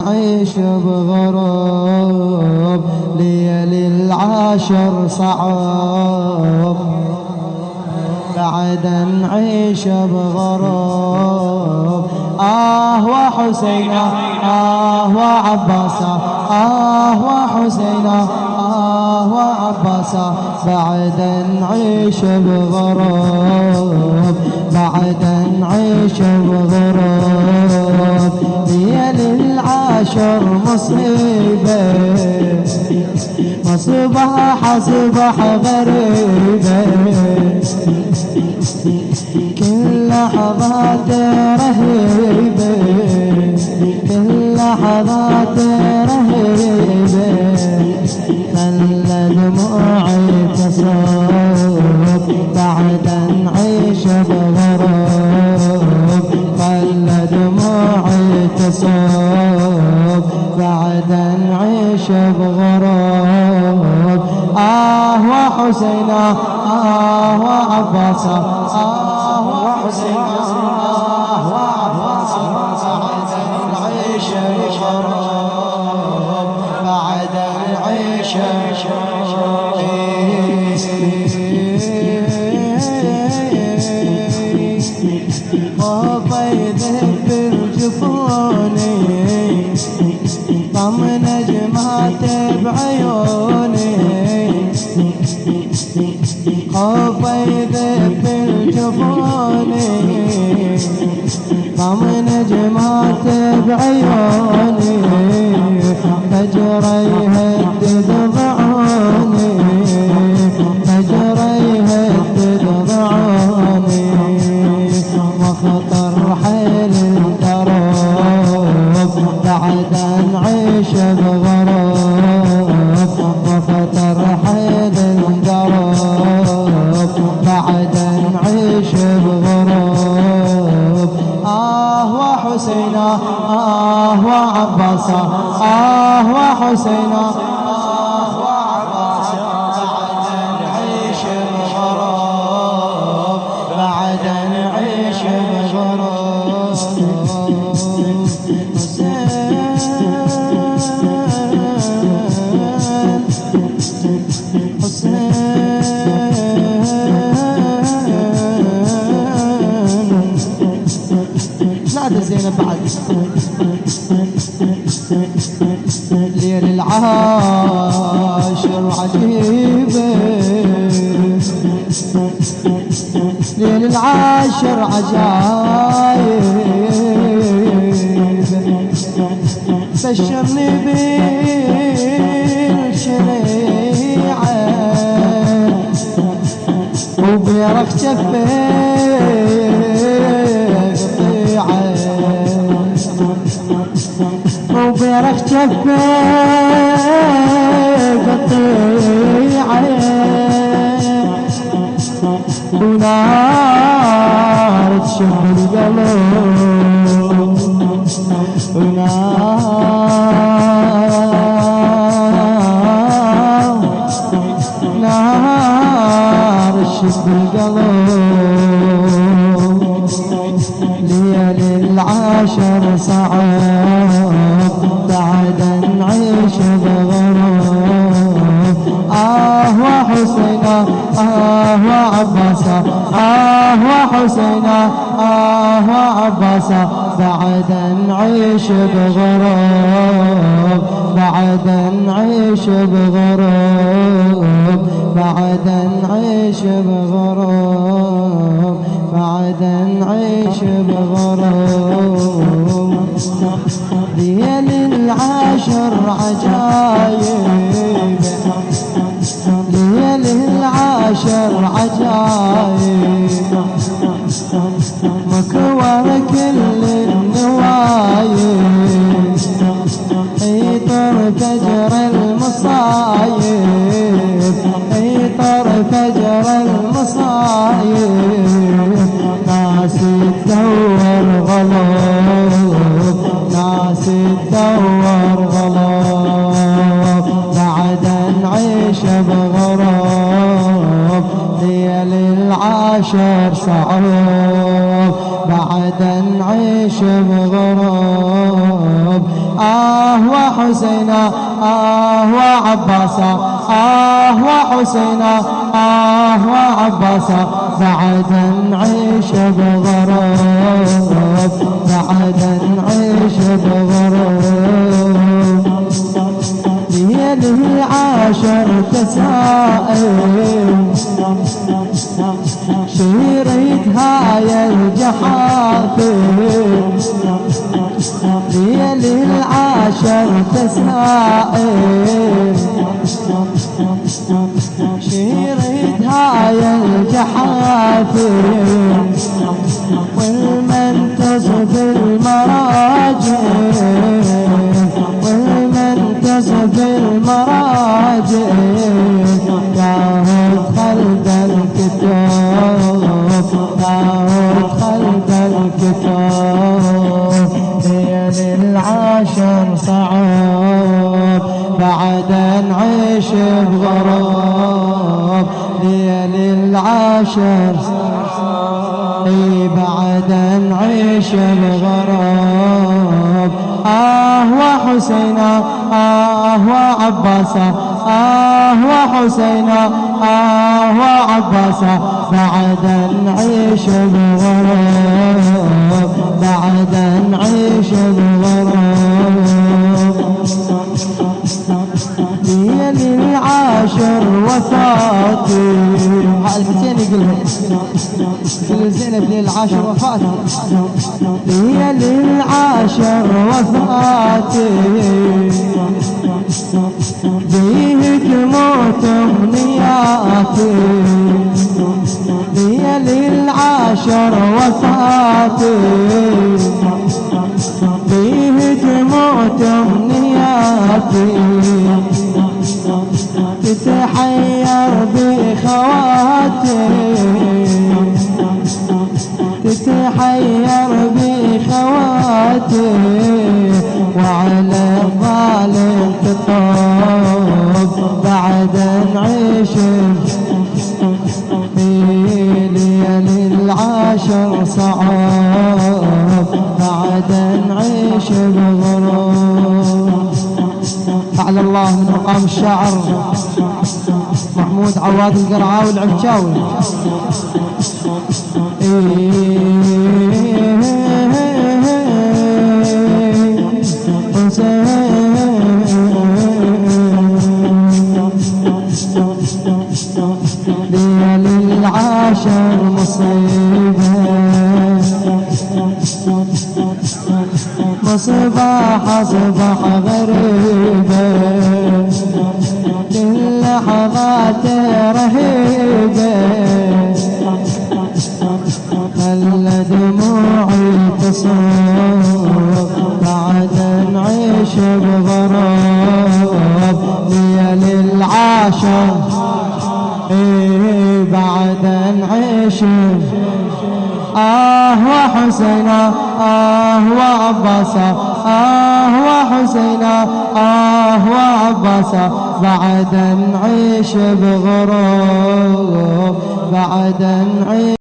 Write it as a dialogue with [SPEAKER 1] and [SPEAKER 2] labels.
[SPEAKER 1] نعيش بغراب، ليل العاشر صعب بعد نعيش بغراب. وحسينا وعباسا، وحسينا وعباسا، بعد نعيش بغراب، بعد نعيش بغراب. ليل العاشر مصيبة، أصبح غريبة، كل لحظات رهيبة، كل لحظات رهيبة، خلى دموعي تصاب بعد نعيش بغراب، خلى دموعي تصاب بعد نعيش بغراب. وحسينا وعباسا، وحسينا وعباسا، بعد نعيش بغراب، بعد نعيش خوف يذهب الجفوني، طم نجمات بعيوني، خوف يذهب الجفوني، طم نجمات بعيوني، فجر يهدد ضعوني، فجر يهدد ضعوني، وخطر حيل الدروب بعد نعيش بغراب، وخطر حيل الدروب بعد نعيش بغراب. وحسينا وعباسا، وحسينا وعباسا، بعد نعيش بغراب، بعد نعيش بغراب. نادى زينب بعد. ليل العاشر عجيبة، ليل العاشر عجايب، بشرني بالشريعة وبيرق قطيعة، وبيرق قطيعة، ونار تشب القلب، نار تشب القلب. ليل العاشر صعب بعد نعيش بغراب. وحسينا وعباسا، وحسينا وعباسا، بعد نعيش بغراب، بعد نعيش بغراب، بعد نعيش بغراب، بعد نعيش بغراب. ليل العاشر عجايب، ليل العاشر عجايب، مكور كل النوايب، يطر فجر المصايب، يطر فجر المصايب، ناس تدور غلط، ناس تدور غلط، بعد نعيش بغراب. ليل العاشر صعب بعد نعيش بغراب، وحسينا وعباسا وحسينا وعباسا بعد نعيش بغراب بعد نعيش بغراب ليله 10 تسائل شريت هاي الجحافل ليله 10 تسائل شريت هاي الجحافل والمنتصف المراجع والمنتصف المراجع ياهد خلد الكتاب ياهد خلد الكتاب ليل 10 صعب بعد نعيش بغراب ليل 10 بعد نعيش بغراب وحسينا وعباسا وحسينا وعباسا بعد نعيش بغراب بعد نعيش بغراب ليل 10 وفاتي الحسين يقولها يقول زينب ليل 10 وفاتي ليل 10 وفاتي بيه تموت امنياتي ليل 10 وفاتي بيه تموت امنياتي تتحير بخواتي تتحير بخواتي وعلى الظالم تطوب بعد نعيش ليل 10 صعب بعد نعيش بغرور. أعلى الله من مقام الشاعر محمود عواد القرعاوي العفشاوي. ليل 10 مصيبة مصباح أصبح غريبة كل لحظات رهيبة خلى دموعي تصب بعد نعيش بغراب ليل 10 بعد نعيش وحسينا وعباسا وحسينا وعباسا بعد نعيش بغراب بعد نعيش